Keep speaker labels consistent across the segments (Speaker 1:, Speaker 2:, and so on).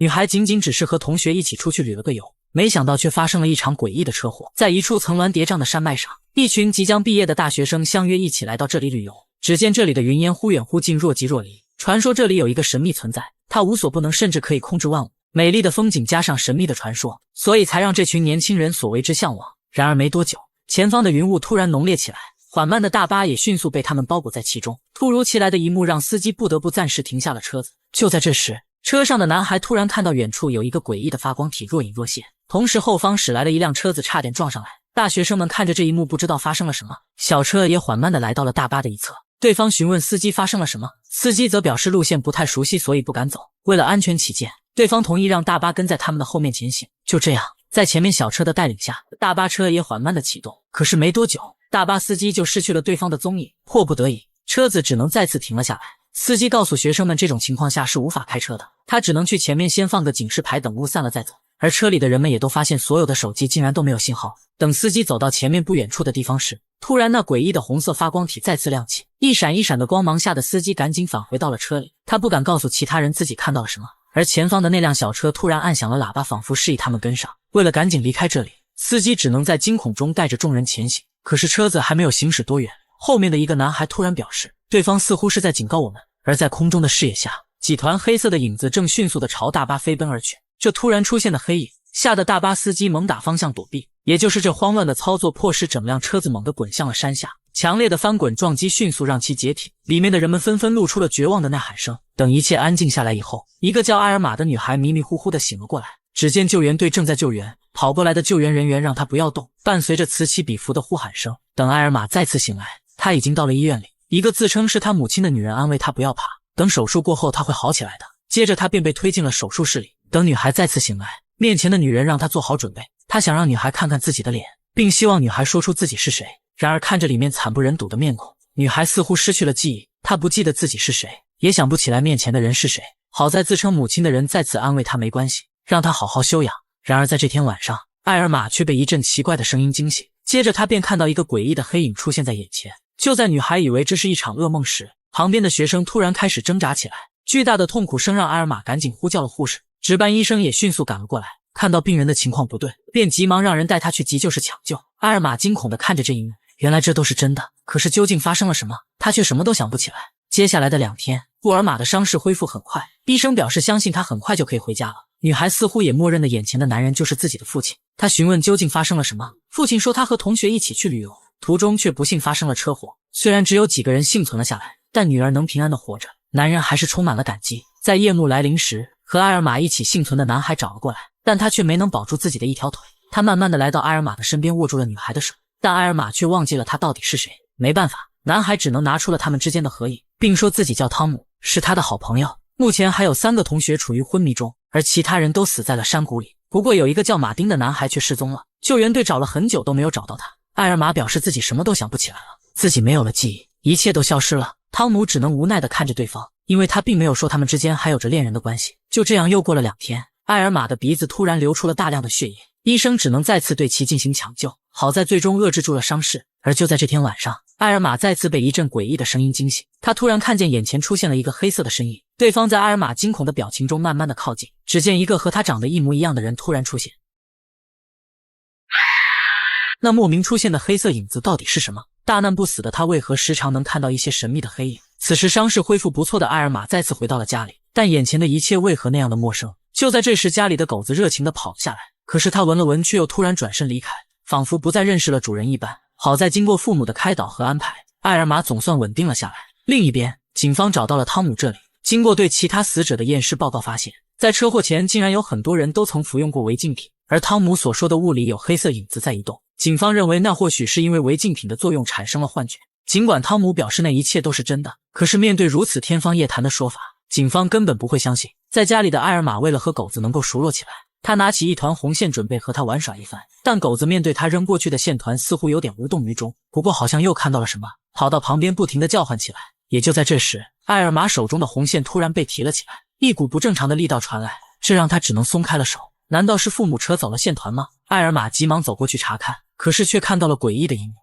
Speaker 1: 女孩仅仅只是和同学一起出去旅了个游，没想到却发生了一场诡异的车祸。在一处层峦叠嶂的山脉上，一群即将毕业的大学生相约一起来到这里旅游。只见这里的云烟忽远忽近，若即若离。传说这里有一个神秘存在，它无所不能，甚至可以控制万物。美丽的风景加上神秘的传说，所以才让这群年轻人所为之向往。然而没多久，前方的云雾突然浓烈起来，缓慢的大巴也迅速被他们包裹在其中。突如其来的一幕让司机不得不暂时停下了车子。就在这时，车上的男孩突然看到远处有一个诡异的发光体若隐若现，同时后方驶来的一辆车子差点撞上来。大学生们看着这一幕，不知道发生了什么。小车也缓慢地来到了大巴的一侧，对方询问司机发生了什么，司机则表示路线不太熟悉，所以不敢走。为了安全起见，对方同意让大巴跟在他们的后面前行。就这样，在前面小车的带领下，大巴车也缓慢地启动。可是没多久，大巴司机就失去了对方的踪影，迫不得已，车子只能再次停了下来。司机告诉学生们，这种情况下是无法开车的，他只能去前面先放个警示牌，等雾散了再走。而车里的人们也都发现，所有的手机竟然都没有信号。等司机走到前面不远处的地方时，突然那诡异的红色发光体再次亮起，一闪一闪的光芒吓得司机赶紧返回到了车里。他不敢告诉其他人自己看到了什么。而前方的那辆小车突然按响了喇叭，仿佛示意他们跟上。为了赶紧离开这里，司机只能在惊恐中带着众人前行。可是车子还没有行驶多远，后面的一个男孩突然表示，对方似乎是在警告我们。而在空中的视野下，几团黑色的影子正迅速地朝大巴飞奔而去。这突然出现的黑影吓得大巴司机猛打方向躲避，也就是这慌乱的操作迫使整辆车子猛地滚向了山下。强烈的翻滚撞击迅速让其解体，里面的人们纷纷露出了绝望的呐喊声。等一切安静下来以后，一个叫埃尔玛的女孩迷迷糊糊地醒了过来。只见救援队正在救援，跑过来的救援人员让她不要动，伴随着此起彼伏的呼喊声。等埃尔玛再次醒来，她已经到了医院里，一个自称是她母亲的女人安慰她不要怕，等手术过后她会好起来的。接着她便被推进了手术室里。等女孩再次醒来，面前的女人让她做好准备，她想让女孩看看自己的脸，并希望女孩说出自己是谁。然而看着里面惨不忍睹的面孔，女孩似乎失去了记忆，她不记得自己是谁，也想不起来面前的人是谁。好在自称母亲的人再次安慰她没关系，让她好好休养。然而在这天晚上，埃尔玛却被一阵奇怪的声音惊醒，接着她便看到一个诡异的黑影出现在眼前。就在女孩以为这是一场噩梦时，旁边的学生突然开始挣扎起来，巨大的痛苦声让埃尔玛赶紧呼叫了护士。值班医生也迅速赶了过来，看到病人的情况不对，便急忙让人带他去急救室抢救。埃尔玛惊恐地看着这一幕，原来这都是真的，可是究竟发生了什么，他却什么都想不起来。接下来的2天，布尔玛的伤势恢复很快，医生表示相信他很快就可以回家了。女孩似乎也默认了眼前的男人就是自己的父亲，她询问究竟发生了什么。父亲说他和同学一起去旅游，途中却不幸发生了车祸。虽然只有几个人幸存了下来，但女儿能平安地活着，男人还是充满了感激。在夜幕来临时，和埃尔玛一起幸存的男孩找了过来，但他却没能保住自己的一条腿。他慢慢地来到埃尔玛的身边，握住了女孩的手，但埃尔玛却忘记了他到底是谁。没办法，男孩只能拿出了他们之间的合影，并说自己叫汤姆，是他的好朋友。目前还有3个同学处于昏迷中，而其他人都死在了山谷里。不过有一个叫马丁的男孩却失踪了，救援队找了很久都没有找到他。埃尔玛表示自己什么都想不起来了，自己没有了记忆，一切都消失了。汤姆只能无奈地看着对方，因为他并没有说他们之间还有着恋人的关系。就这样又过了2天，埃尔玛的鼻子突然流出了大量的血液，医生只能再次对其进行抢救，好在最终遏制住了伤势。而就在这天晚上，埃尔玛再次被一阵诡异的声音惊醒，他突然看见眼前出现了一个黑色的身影，对方在埃尔玛惊恐的表情中慢慢的靠近，只见一个和他长得一模一样的人突然出现。那莫名出现的黑色影子到底是什么？大难不死的他为何时常能看到一些神秘的黑影？此时伤势恢复不错的埃尔玛再次回到了家里，但眼前的一切为何那样的陌生？就在这时，家里的狗子热情地跑了下来，可是他闻了闻，却又突然转身离开，仿佛不再认识了主人一般。好在经过父母的开导和安排，埃尔玛总算稳定了下来。另一边，警方找到了汤姆这里，经过对其他死者的验尸报告发现，在车祸前竟然有很多人都曾服用过违禁品，而汤姆所说的雾里有黑色影子在移动，警方认为那或许是因为违禁品的作用产生了幻觉。尽管汤姆表示那一切都是真的，可是面对如此天方夜谭的说法，警方根本不会相信。在家里的埃尔玛为了和狗子能够熟络起来，他拿起一团红线准备和他玩耍一番，但狗子面对他扔过去的线团似乎有点无动于衷，不过好像又看到了什么，跑到旁边不停地叫唤起来。也就在这时，埃尔玛手中的红线突然被提了起来，一股不正常的力道传来，这让他只能松开了手。难道是父母扯走了线团吗？埃尔玛急忙走过去查看，可是却看到了诡异的一幕。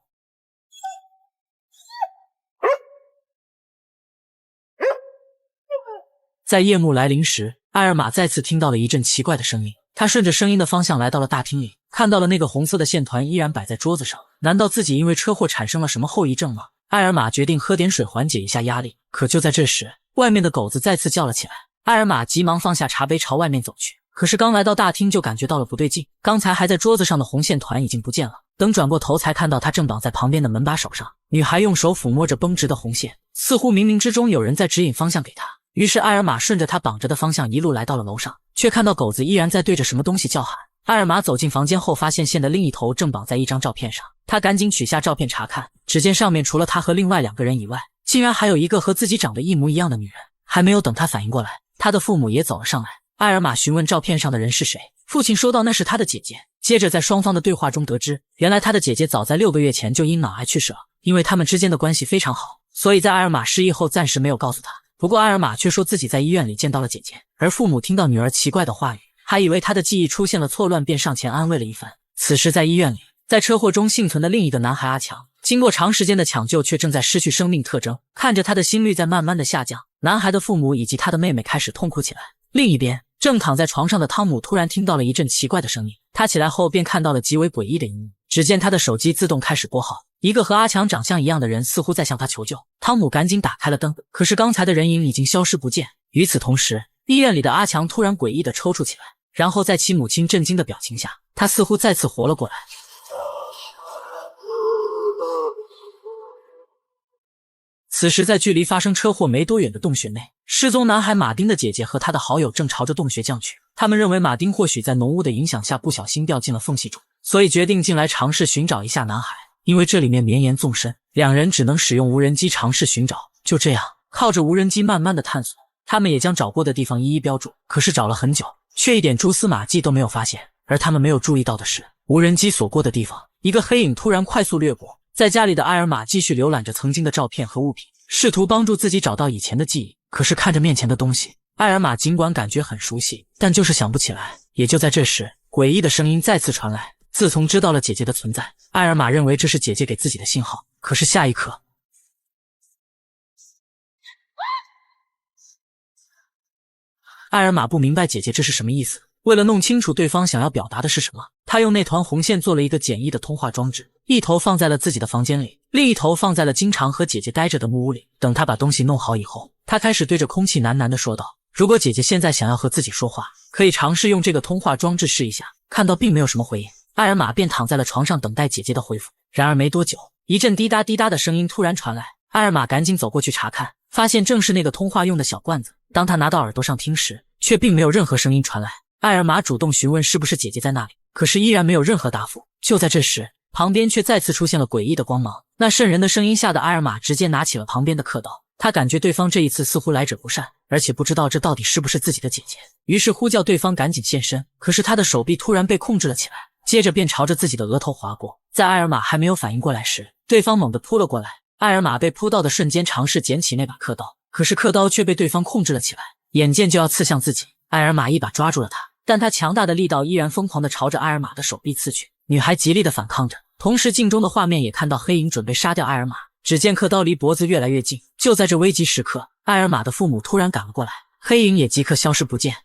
Speaker 1: 在夜幕来临时，艾尔玛再次听到了一阵奇怪的声音，他顺着声音的方向来到了大厅里，看到了那个红色的线团依然摆在桌子上。难道自己因为车祸产生了什么后遗症吗？艾尔玛决定喝点水缓解一下压力。可就在这时，外面的狗子再次叫了起来。艾尔玛急忙放下茶杯朝外面走去，可是刚来到大厅就感觉到了不对劲，刚才还在桌子上的红线团已经不见了。等转过头才看到他正绑在旁边的门把手上，女孩用手抚摸着绷直的红线，似乎冥冥之中有人在指引方向给她。于是艾尔玛顺着他绑着的方向一路来到了楼上，却看到狗子依然在对着什么东西叫喊。艾尔玛走进房间后，发现线的另一头正绑在一张照片上，他赶紧取下照片查看，只见上面除了他和另外2个人以外，竟然还有一个和自己长得一模一样的女人。还没有等他反应过来，他的父母也走了上来。艾尔玛询问照片上的人是谁，父亲说道那是他的姐姐。接着在双方的对话中得知，原来他的姐姐早在6个月前就因脑癌去世了，因为他们之间的关系非常好，所以在艾尔玛失忆后暂时没有告诉他。不过艾尔玛却说自己在医院里见到了姐姐，而父母听到女儿奇怪的话语，还以为她的记忆出现了错乱，便上前安慰了一番。此时在医院里，在车祸中幸存的另一个男孩阿强，经过长时间的抢救，却正在失去生命特征，看着他的心率在慢慢的下降。男孩的父母以及他的妹妹开始痛哭起来。另一边，正躺在床上的汤姆突然听到了一阵奇怪的声音，他起来后便看到了极为诡异的一幕。只见他的手机自动开始拨号，一个和阿强长相一样的人似乎在向他求救。汤姆赶紧打开了灯，可是刚才的人影已经消失不见。与此同时，医院里的阿强突然诡异的抽搐起来，然后在其母亲震惊的表情下，他似乎再次活了过来。此时在距离发生车祸没多远的洞穴内，失踪男孩马丁的姐姐和他的好友正朝着洞穴降去。他们认为马丁或许在浓雾的影响下不小心掉进了缝隙中，所以决定进来尝试寻找一下男孩。因为这里面绵延纵深，2人只能使用无人机尝试寻找。就这样，靠着无人机慢慢的探索，他们也将找过的地方一一标注。可是找了很久，却一点蛛丝马迹都没有发现。而他们没有注意到的是，无人机所过的地方，一个黑影突然快速掠过。在家里的艾尔玛继续浏览着曾经的照片和物品，试图帮助自己找到以前的记忆。可是看着面前的东西，艾尔玛尽管感觉很熟悉，但就是想不起来。也就在这时，诡异的声音再次传来。自从知道了姐姐的存在，艾尔玛认为这是姐姐给自己的信号。可是下一刻，艾尔玛不明白姐姐这是什么意思。为了弄清楚对方想要表达的是什么，他用那团红线做了一个简易的通话装置，一头放在了自己的房间里，另一头放在了经常和姐姐待着的木屋里。等他把东西弄好以后，他开始对着空气喃喃地说道，如果姐姐现在想要和自己说话，可以尝试用这个通话装置试一下。看到并没有什么回应，艾尔玛便躺在了床上等待姐姐的回复。然而没多久，一阵滴答滴答的声音突然传来，艾尔玛赶紧走过去查看，发现正是那个通话用的小罐子。当他拿到耳朵上听时，却并没有任何声音传来。艾尔玛主动询问是不是姐姐在那里，可是依然没有任何答复。就在这时，旁边却再次出现了诡异的光芒，那渗人的声音吓得艾尔玛直接拿起了旁边的刻刀。他感觉对方这一次似乎来者不善，而且不知道这到底是不是自己的姐姐，于是呼叫对方赶紧现身。可是他的手臂突然被控制了起来，接着便朝着自己的额头划过。在艾尔玛还没有反应过来时，对方猛地扑了过来。艾尔玛被扑到的瞬间尝试捡起那把刻刀，可是刻刀却被对方控制了起来，眼见就要刺向自己。艾尔玛一把抓住了他，但他强大的力道依然疯狂地朝着艾尔玛的手臂刺去。女孩极力地反抗着，同时镜中的画面也看到黑影准备杀掉艾尔玛。只见刻刀离脖子越来越近，就在这危急时刻，艾尔玛的父母突然赶了过来，黑影也即刻消失不见。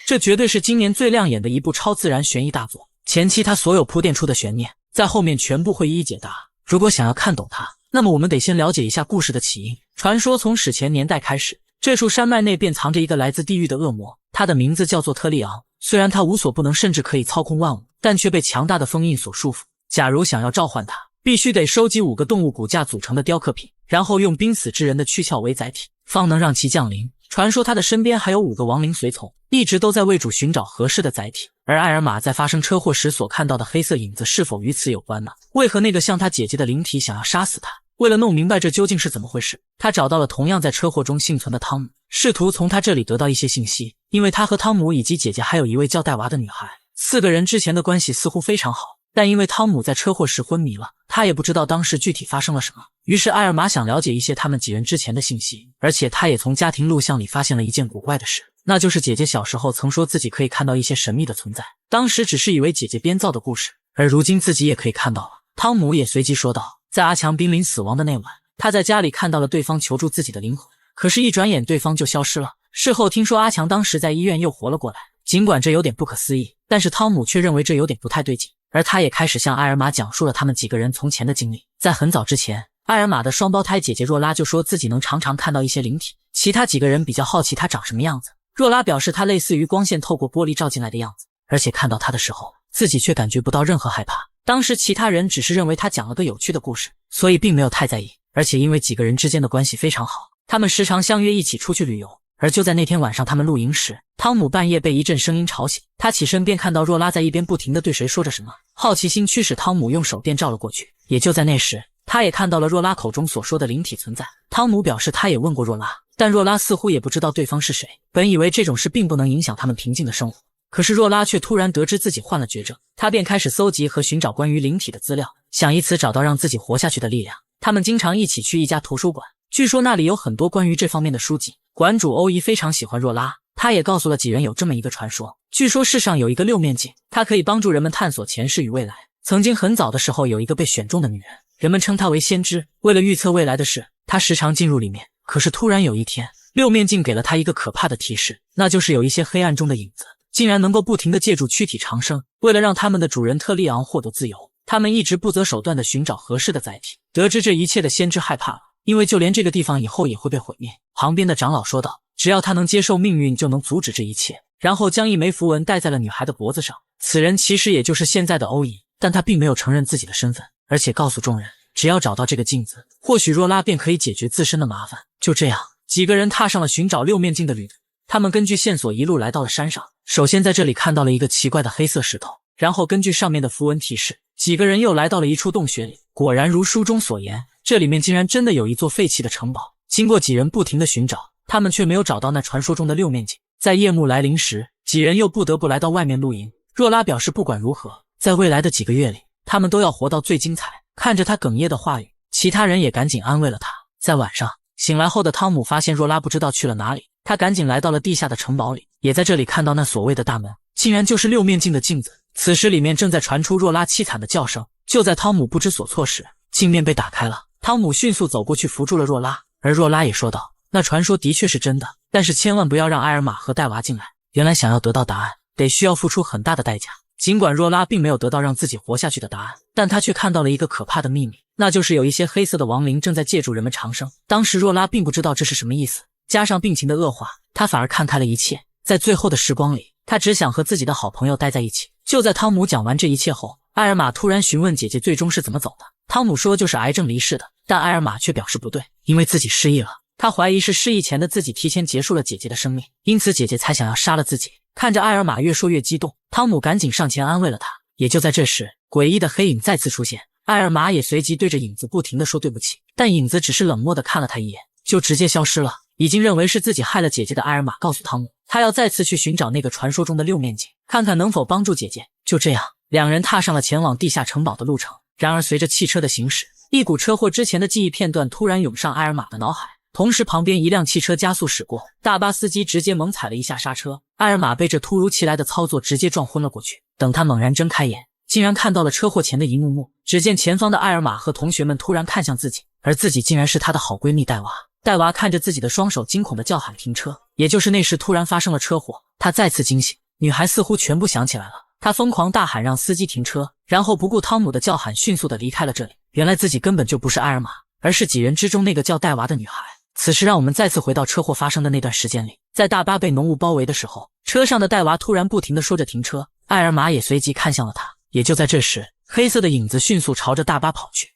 Speaker 1: 这绝对是今年最亮眼的一部超自然悬疑大作，前期它所有铺垫出的悬念，在后面全部会一一解答。如果想要看懂它，那么我们得先了解一下故事的起因。传说从史前年代开始，这处山脉内便藏着一个来自地狱的恶魔，他的名字叫做特利昂。虽然他无所不能，甚至可以操控万物，但却被强大的封印所束缚。假如想要召唤他，必须得收集5个动物骨架组成的雕刻品，然后用濒死之人的躯壳为载体，方能让其降临。传说他的身边还有5个亡灵随从，一直都在为主寻找合适的载体。而艾尔玛在发生车祸时所看到的黑色影子是否与此有关呢？为何那个像他姐姐的灵体想要杀死他？为了弄明白这究竟是怎么回事，他找到了同样在车祸中幸存的汤姆，试图从他这里得到一些信息。因为他和汤姆以及姐姐还有一位叫戴娃的女孩，4个人之前的关系似乎非常好，但因为汤姆在车祸时昏迷了，他也不知道当时具体发生了什么。于是艾尔玛想了解一些他们几人之前的信息，而且他也从家庭录像里发现了一件古怪的事，那就是姐姐小时候曾说自己可以看到一些神秘的存在，当时只是以为姐姐编造的故事，而如今自己也可以看到了。汤姆也随即说道，在阿强濒临死亡的那晚，他在家里看到了对方求助自己的灵魂，可是，一转眼对方就消失了。事后听说阿强当时在医院又活了过来，尽管这有点不可思议，但是汤姆却认为这有点不太对劲，而他也开始向艾尔玛讲述了他们几个人从前的经历。在很早之前，艾尔玛的双胞胎姐姐若拉就说自己能常常看到一些灵体，其他几个人比较好奇她长什么样子。若拉表示她类似于光线透过玻璃照进来的样子，而且看到她的时候，自己却感觉不到任何害怕。当时其他人只是认为她讲了个有趣的故事，所以并没有太在意。而且因为几个人之间的关系非常好，他们时常相约一起出去旅游。而就在那天晚上他们露营时，汤姆半夜被一阵声音吵醒，他起身便看到若拉在一边不停地对谁说着什么。好奇心驱使汤姆用手电照了过去，也就在那时，他也看到了若拉口中所说的灵体存在。汤姆表示他也问过若拉，但若拉似乎也不知道对方是谁。本以为这种事并不能影响他们平静的生活，可是若拉却突然得知自己患了绝症，他便开始搜集和寻找关于灵体的资料，想以此找到让自己活下去的力量。他们经常一起去一家图书馆，据说那里有很多关于这方面的书籍。馆主欧伊非常喜欢若拉，他也告诉了几人有这么一个传说，据说世上有一个六面镜，它可以帮助人们探索前世与未来。曾经很早的时候，有一个被选中的女人，人们称她为先知。为了预测未来的事，她时常进入里面。可是突然有一天，六面镜给了她一个可怕的提示，那就是有一些黑暗中的影子竟然能够不停地借助躯体长生。为了让他们的主人特利昂获得自由，他们一直不择手段地寻找合适的载体。得知这一切的先知害怕了，因为就连这个地方以后也会被毁灭。旁边的长老说道，只要他能接受命运，就能阻止这一切。然后将一枚符文戴在了女孩的脖子上。此人其实也就是现在的欧伊，但他并没有承认自己的身份，而且告诉众人，只要找到这个镜子，或许若拉便可以解决自身的麻烦。就这样，几个人踏上了寻找六面镜的旅途。他们根据线索一路来到了山上，首先在这里看到了一个奇怪的黑色石头，然后根据上面的符文提示，几个人又来到了一处洞穴里。果然如书中所言，这里面竟然真的有一座废弃的城堡。经过几人不停的寻找，他们却没有找到那传说中的六面镜。在夜幕来临时，几人又不得不来到外面露营。若拉表示不管如何，在未来的几个月里，他们都要活到最精彩。看着他哽咽的话语，其他人也赶紧安慰了他。在晚上醒来后的汤姆发现若拉不知道去了哪里，他赶紧来到了地下的城堡里，也在这里看到那所谓的大门，竟然就是六面镜的镜子。此时里面正在传出若拉凄惨的叫声。就在汤姆不知所措时，镜面被打开了，汤姆迅速走过去扶住了若拉，而若拉也说道，那传说的确是真的，但是千万不要让埃尔玛和戴娃进来。原来想要得到答案，得需要付出很大的代价。尽管若拉并没有得到让自己活下去的答案，但她却看到了一个可怕的秘密，那就是有一些黑色的亡灵正在借助人们长生。当时若拉并不知道这是什么意思，加上病情的恶化，她反而看开了一切。在最后的时光里，她只想和自己的好朋友待在一起。就在汤姆讲完这一切后，埃尔玛突然询问姐姐最终是怎么走的。汤姆说就是癌症离世的，但埃尔玛却表示不对，因为自己失忆了。他怀疑是失忆前的自己提前结束了姐姐的生命，因此姐姐才想要杀了自己。看着埃尔玛越说越激动，汤姆赶紧上前安慰了他。也就在这时，诡异的黑影再次出现，埃尔玛也随即对着影子不停地说对不起，但影子只是冷漠地看了他一眼，就直接消失了。已经认为是自己害了姐姐的埃尔玛告诉汤姆，他要再次去寻找那个传说中的六面镜，看看能否帮助姐姐。就这样，两人踏上了前往地下城堡的路程。然而随着汽车的行驶，一股车祸之前的记忆片段突然涌上埃尔玛的脑海，同时旁边一辆汽车加速驶过，大巴司机直接猛踩了一下刹车，埃尔玛被这突如其来的操作直接撞昏了过去。等他猛然睁开眼，竟然看到了车祸前的一幕幕。只见前方的埃尔玛和同学们突然看向自己，而自己竟然是她的好闺蜜戴娃。戴娃看着自己的双手，惊恐地叫喊停车。也就是那时突然发生了车祸，她再次惊醒，女孩似乎全部想起来了，她疯狂大喊让司机停车，然后不顾汤姆的叫喊迅速地离开了这里。原来自己根本就不是埃尔玛，而是几人之中那个叫戴娃的女孩。此时让我们再次回到车祸发生的那段时间里，在大巴被浓雾包围的时候，车上的戴娃突然不停地说着停车，埃尔玛也随即看向了他。也就在这时，黑色的影子迅速朝着大巴跑去。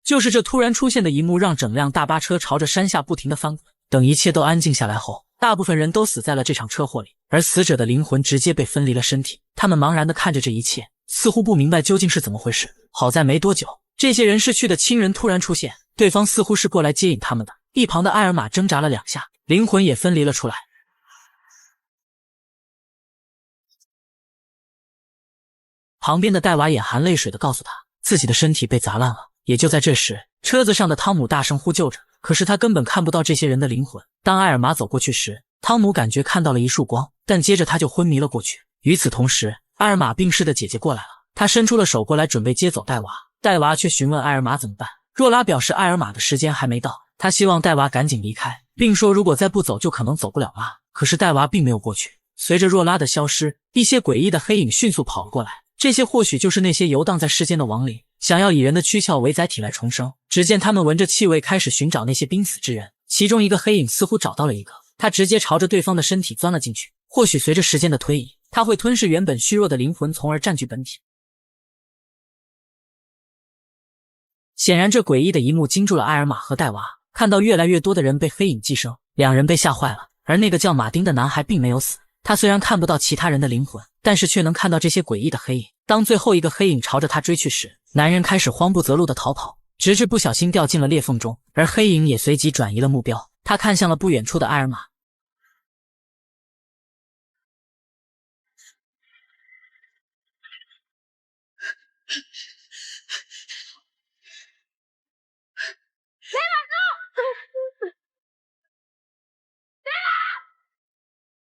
Speaker 1: 就是这突然出现的一幕，让整辆大巴车朝着山下不停地翻滚。等一切都安静下来后，大部分人都死在了这场车祸里，而死者的灵魂直接被分离了身体。他们茫然地看着这一切，似乎不明白究竟是怎么回事。好在没多久，这些人逝去的亲人突然出现，对方似乎是过来接引他们的。一旁的埃尔玛挣扎了2下，灵魂也分离了出来。旁边的戴娃眼含泪水地告诉他，自己的身体被砸烂了。也就在这时，车子上的汤姆大声呼救着，可是他根本看不到这些人的灵魂。当埃尔玛走过去时，汤姆感觉看到了一束光，但接着他就昏迷了过去。与此同时，艾尔玛病逝的姐姐过来了，她伸出了手过来准备接走戴娃，戴娃却询问艾尔玛怎么办。若拉表示艾尔玛的时间还没到，她希望戴娃赶紧离开，并说如果再不走就可能走不了了。可是戴娃并没有过去。随着若拉的消失，一些诡异的黑影迅速跑了过来，这些或许就是那些游荡在世间的亡灵，想要以人的躯壳为载体来重生。只见他们闻着气味开始寻找那些濒死之人，其中一个黑影似乎找到了一个，他直接朝着对方的身体钻了进去。或许随着时间的推移，他会吞噬原本虚弱的灵魂，从而占据本体。显然这诡异的一幕惊住了艾尔玛和戴娃，看到越来越多的人被黑影寄生，两人被吓坏了。而那个叫马丁的男孩并没有死，他虽然看不到其他人的灵魂，但是却能看到这些诡异的黑影。当最后一个黑影朝着他追去时，男人开始慌不择路地逃跑，直至不小心掉进了裂缝中，而黑影也随即转移了目标，他看向了不远处的艾尔玛。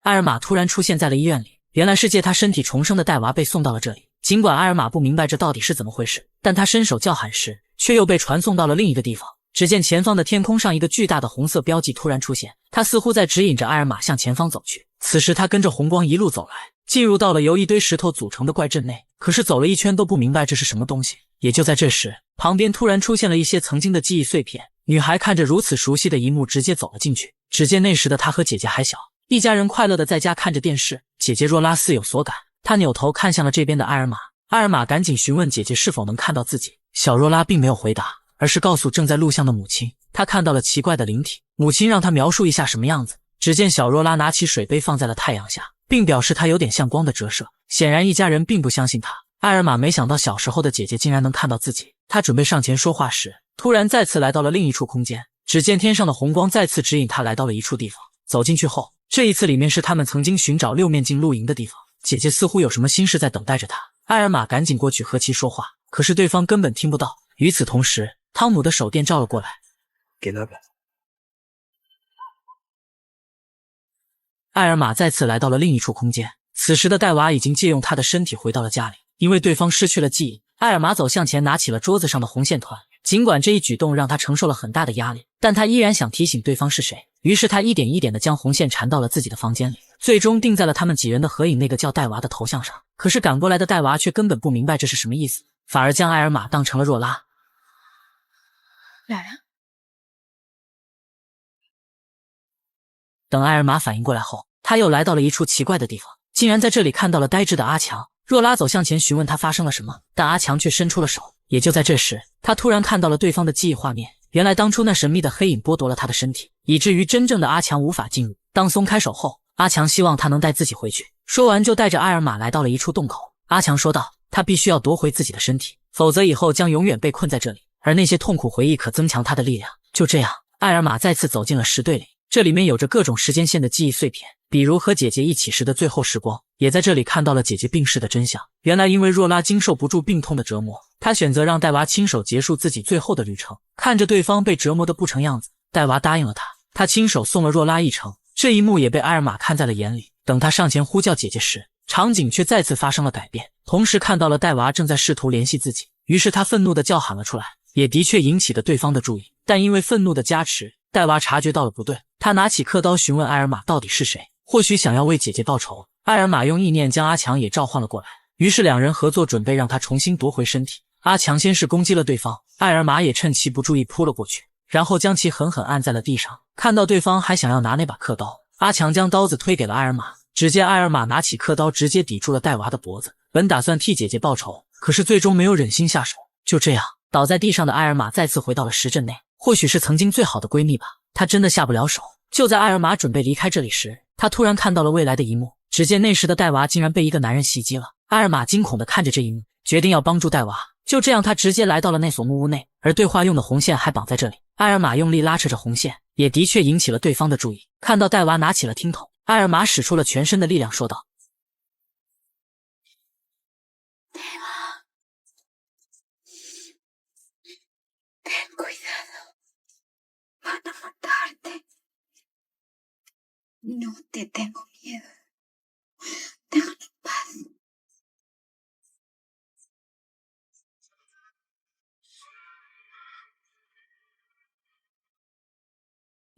Speaker 1: 艾尔玛突然出现在了医院里，原来是借他身体重生的戴娃被送到了这里。尽管艾尔玛不明白这到底是怎么回事，但他伸手叫喊时，却又被传送到了另一个地方。只见前方的天空上一个巨大的红色标记突然出现，他似乎在指引着艾尔玛向前方走去。此时他跟着红光一路走来，进入到了由一堆石头组成的怪阵内，可是走了一圈都不明白这是什么东西。也就在这时，旁边突然出现了一些曾经的记忆碎片，女孩看着如此熟悉的一幕，直接走了进去。只见那时的她和姐姐还小，一家人快乐的在家看着电视。姐姐若拉似有所感，她扭头看向了这边的艾尔玛。艾尔玛赶紧询问姐姐是否能看到自己，小若拉并没有回答，而是告诉正在录像的母亲，她看到了奇怪的灵体。母亲让她描述一下什么样子。只见小若拉拿起水杯放在了太阳下，并表示它有点像光的折射。显然一家人并不相信她。艾尔玛没想到小时候的姐姐竟然能看到自己，她准备上前说话时，突然再次来到了另一处空间。只见天上的红光再次指引她来到了一处地方。走进去后，这一次里面是他们曾经寻找六面镜露营的地方。姐姐似乎有什么心事在等待着她。艾尔玛赶紧过去和其说话，可是对方根本听不到。与此同时，汤姆的手电照了过来，
Speaker 2: 给他吧。
Speaker 1: 艾尔玛再次来到了另一处空间。此时的戴娃已经借用他的身体回到了家里，因为对方失去了记忆。艾尔玛走向前，拿起了桌子上的红线团。尽管这一举动让他承受了很大的压力，但他依然想提醒对方是谁。于是他一点一点地将红线缠到了自己的房间里，最终定在了他们几人的合影那个叫戴娃的头像上。可是赶过来的戴娃却根本不明白这是什么意思，反而将艾尔玛当成了若拉。
Speaker 3: 来了。
Speaker 1: 等艾尔玛反应过来后，他又来到了一处奇怪的地方，竟然在这里看到了呆滞的阿强。若拉走向前询问他发生了什么，但阿强却伸出了手。也就在这时，他突然看到了对方的记忆画面。原来当初那神秘的黑影剥夺了他的身体，以至于真正的阿强无法进入。当松开手后，阿强希望他能带自己回去。说完就带着艾尔玛来到了一处洞口。阿强说道，他必须要夺回自己的身体，否则以后将永远被困在这里，而那些痛苦回忆可增强他的力量。就这样，艾尔玛再次走进了石堆里，这里面有着各种时间线的记忆碎片，比如和姐姐一起时的最后时光，也在这里看到了姐姐病逝的真相。原来因为若拉经受不住病痛的折磨，她选择让戴娃亲手结束自己最后的旅程。看着对方被折磨得不成样子，戴娃答应了他亲手送了若拉一程。这一幕也被艾尔玛看在了眼里。等他上前呼叫姐姐时，场景却再次发生了改变，同时看到了戴娃正在试图联系自己，于是他愤怒地叫喊了出来，也的确引起了对方的注意。但因为愤怒的加持，戴娃察觉到了不对，他拿起刻刀询问艾尔玛到底是谁，或许想要为姐姐报仇。艾尔玛用意念将阿强也召唤了过来，于是两人合作准备让他重新夺回身体。阿强先是攻击了对方，艾尔玛也趁其不注意扑了过去，然后将其狠狠按在了地上。看到对方还想要拿那把刻刀，阿强将刀子推给了艾尔玛。只见艾尔玛拿起刻刀直接抵住了戴娃的脖子，本打算替姐姐报仇，可是最终没有忍心下手。就这样，倒在地上的艾尔玛再次回到了石阵内。或许是曾经最好的闺蜜吧，她真的下不了手。就在艾尔玛准备离开这里时，她突然看到了未来的一幕。只见那时的戴娃竟然被一个男人袭击了。艾尔玛惊恐地看着这一幕，决定要帮助戴娃。就这样，她直接来到了那所木屋内，而对话用的红线还绑在这里。艾尔玛用力拉扯着红线，也的确引起了对方的注意。看到戴娃拿起了听筒，艾尔玛使出了全身的力量，说道：“
Speaker 3: 戴娃 ten cuidado, van a matarte. No te tengo miedo.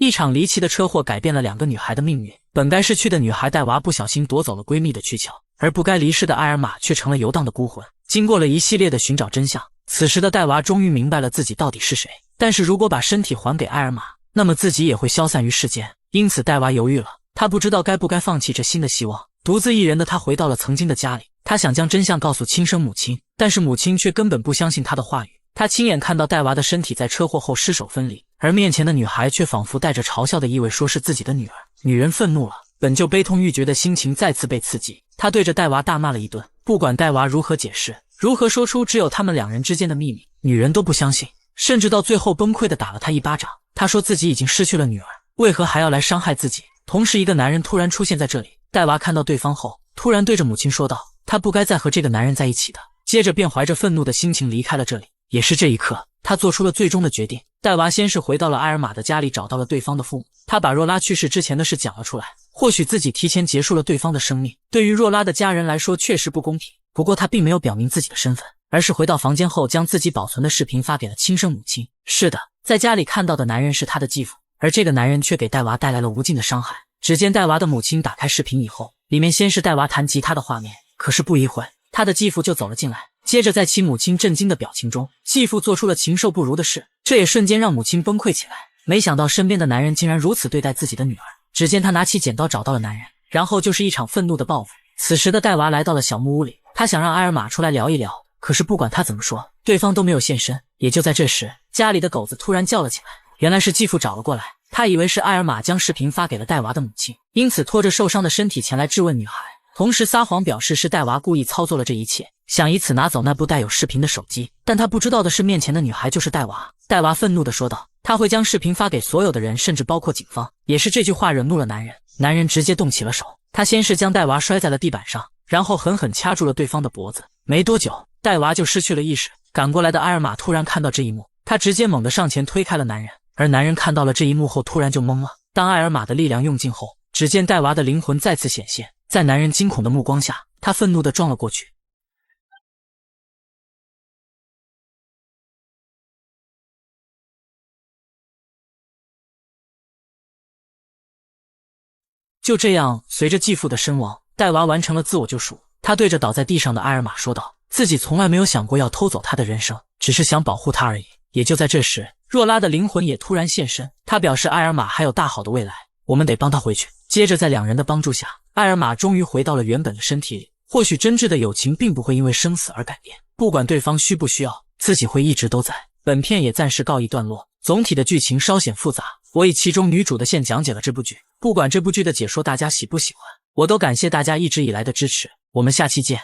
Speaker 1: 一场离奇的车祸改变了2个女孩的命运。本该逝去的女孩戴娃不小心夺走了闺蜜的躯壳，而不该离世的埃尔玛却成了游荡的孤魂。经过了一系列的寻找真相，此时的戴娃终于明白了自己到底是谁。但是如果把身体还给埃尔玛，那么自己也会消散于世间。因此戴娃犹豫了，她不知道该不该放弃这新的希望。独自一人的她回到了曾经的家里，她想将真相告诉亲生母亲，但是母亲却根本不相信她的话语。她亲眼看到戴娃的身体在车祸后尸首分离，而面前的女孩却仿佛带着嘲笑的意味说是自己的女儿。女人愤怒了，本就悲痛欲绝的心情再次被刺激，她对着戴娃大骂了一顿。不管戴娃如何解释，如何说出只有他们2人之间的秘密，女人都不相信，甚至到最后崩溃地打了她一巴掌。她说自己已经失去了女儿，为何还要来伤害自己？同时一个男人突然出现在这里，戴娃看到对方后，突然对着母亲说道，她不该再和这个男人在一起的。接着便怀着愤怒的心情离开了这里。也是这一刻，他做出了最终的决定。戴娃先是回到了埃尔玛的家里，找到了对方的父母，他把若拉去世之前的事讲了出来。或许自己提前结束了对方的生命，对于若拉的家人来说确实不公平。不过他并没有表明自己的身份，而是回到房间后将自己保存的视频发给了亲生母亲。是的，在家里看到的男人是他的继父，而这个男人却给戴娃带来了无尽的伤害。只见戴娃的母亲打开视频以后，里面先是戴娃弹吉他的画面，可是不一会他的继父就走了进来。接着在其母亲震惊的表情中，继父做出了禽兽不如的事，这也瞬间让母亲崩溃起来。没想到身边的男人竟然如此对待自己的女儿。只见他拿起剪刀找到了男人，然后就是一场愤怒的报复。此时的戴娃来到了小木屋里，他想让埃尔玛出来聊一聊，可是不管他怎么说，对方都没有现身。也就在这时，家里的狗子突然叫了起来，原来是继父找了过来。他以为是埃尔玛将视频发给了戴娃的母亲，因此拖着受伤的身体前来质问女孩，同时撒谎表示是戴娃故意操作了这一切，想以此拿走那部带有视频的手机。但他不知道的是，面前的女孩就是戴娃。戴娃愤怒地说道，他会将视频发给所有的人，甚至包括警方。也是这句话惹怒了男人，男人直接动起了手。他先是将戴娃摔在了地板上，然后狠狠掐住了对方的脖子。没多久，戴娃就失去了意识。赶过来的埃尔玛突然看到这一幕，他直接猛地上前推开了男人，而男人看到了这一幕后突然就懵了。当埃尔玛的力量用尽后，只见戴娃的灵魂再次显现，在男人惊恐的目光下，他愤怒地撞了过去。就这样，随着继父的身亡，戴娃完成了自我救赎。他对着倒在地上的埃尔玛说道，自己从来没有想过要偷走他的人生，只是想保护他而已。也就在这时，若拉的灵魂也突然现身，他表示埃尔玛还有大好的未来，我们得帮他回去。接着在2人的帮助下，埃尔玛终于回到了原本的身体里。或许真挚的友情并不会因为生死而改变，不管对方需不需要，自己会一直都在。本片也暂时告一段落，总体的剧情稍显复杂，我以其中女主的线讲解了这部剧。不管这部剧的解说大家喜不喜欢，我都感谢大家一直以来的支持，我们下期见。